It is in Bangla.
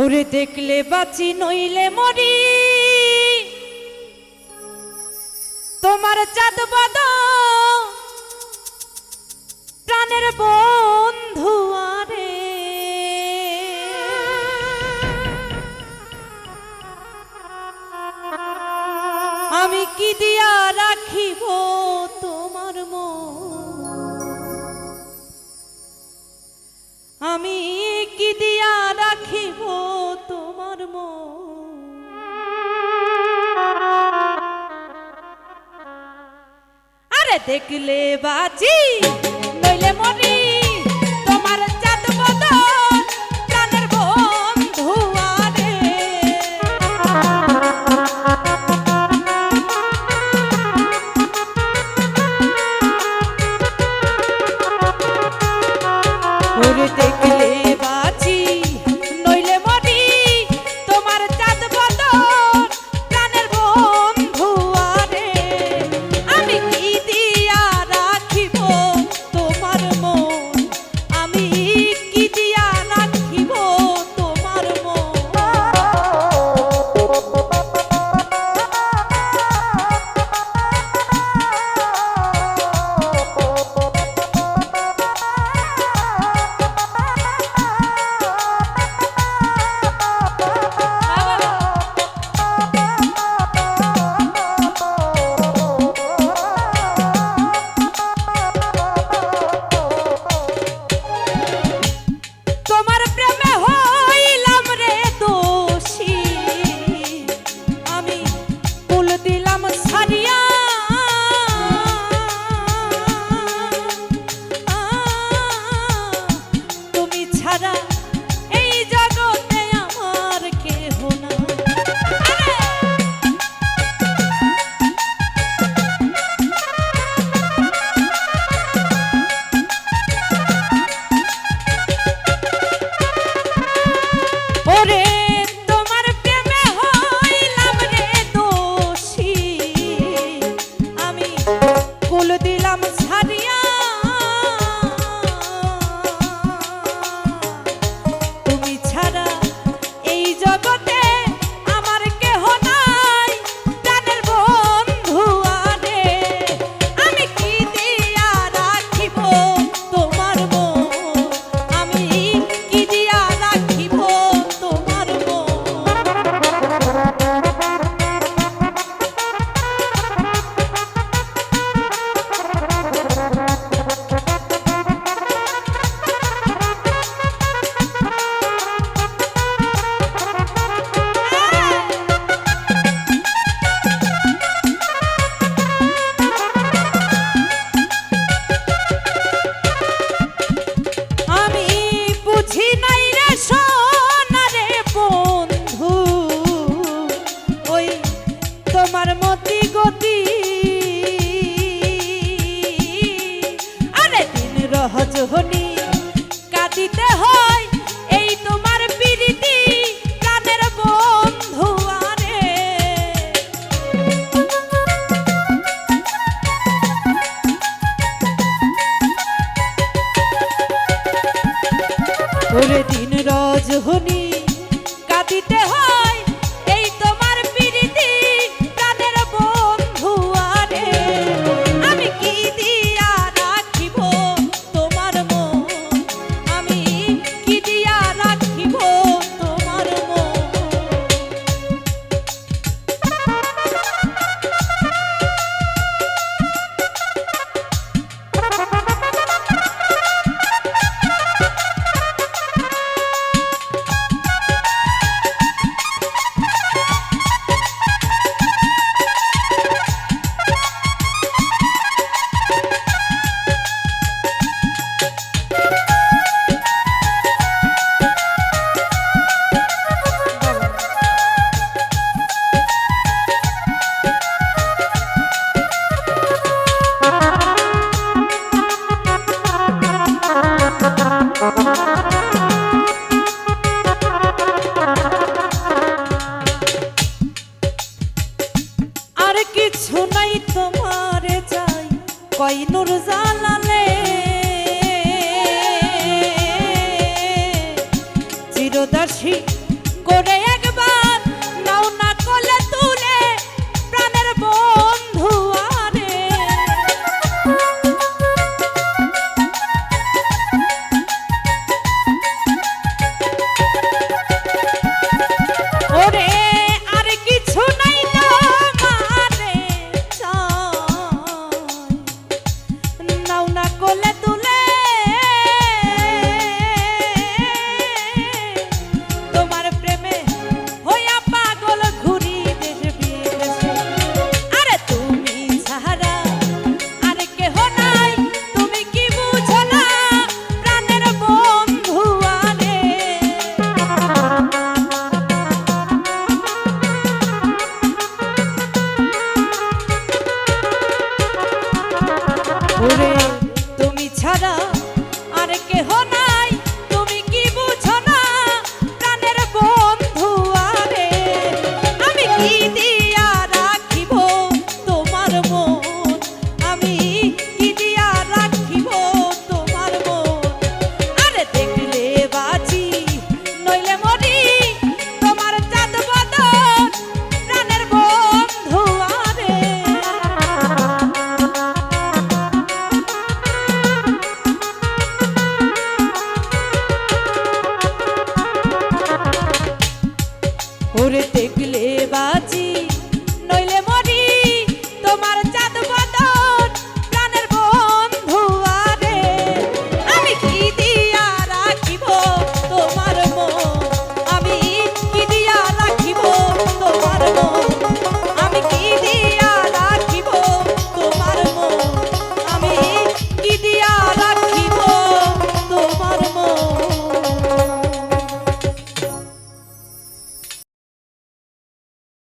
ওরে দেখলে বাঁচি নইলে মরি, তোমার চাঁদ বাদল প্রাণের বন্ধু আরে। আমি কি দিয়া রাখিব তোমার মন, আমি কি দিয়া রাখিব তোমার মন। আরে দেখলে বাঁচি নইলে মরি, তোমার চাঁদ বদন প্রাণের বন্ধু আরে। ওরে দেখলে বাঁচি নইলে মরি, তোমার চাঁদ বদন প্রাণের বন্ধু আরে। আমি কি দিয়া রাখিব তোমার মন, আমি কি দিয়া রাখিব তোমার মন। তোমার প্রেমে হইলাম রে দোষী, আমি ফুল দিলাম ছাড়িয়া। তুমি ছাড়া এই জগতে আমার কেহ না। ওরে তোমার প্রেমে হইলাম রে দোষী, আমি কুল দিলাম ছাড়িয়া। তুমি ছাড়া এই জগতে আমার কেহ নাই, প্রাণের বন্ধু আরে। আমি কি দিয়া রাখিব তোমার মন, আমি কি দিয়া রাখিব তোমার মন। আমি বুঝি নাই রে সোনা রে বন্ধু, ওই তোমার মতি গতি। আরে দিন রহজনি কাঁদিতে হয়, এই তোমার প্রীতি প্রাণের বন্ধু আরে। ওরে দিন রজনী কাঁদিতে হয়, এই তোমার প্রীতি প্রাণের বন্ধু আরে। আমি কি দিয়া রাখিব তোমার মন, আমি কি দিয়া রাখিব তোমার মন। আর কিছু নাই তোমারে চাই, কই নূর জালালে চিরদাসী করে একবার নাও না কোলে তুলে প্রাণের বন্ধু আরে ওরে আর কিছু নাই তোমারে চাই নাও না কোলে তুলে তোমার প্রেমে হইয়া পাগল ঘুরি দেশ বিদেশে আরে তুমি ছাড়া আর কেহ নাই তুমি কি বুঝো না প্রাণের বন্ধু আরে ওরে